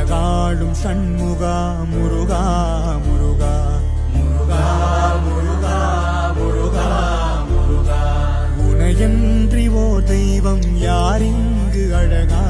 உலகாளும் சண்முகா முருகா முருகா முருகா முருகா முருகா முருகா உனையன்றி ஓர் தெய்வம் யாரிங்கு அழகா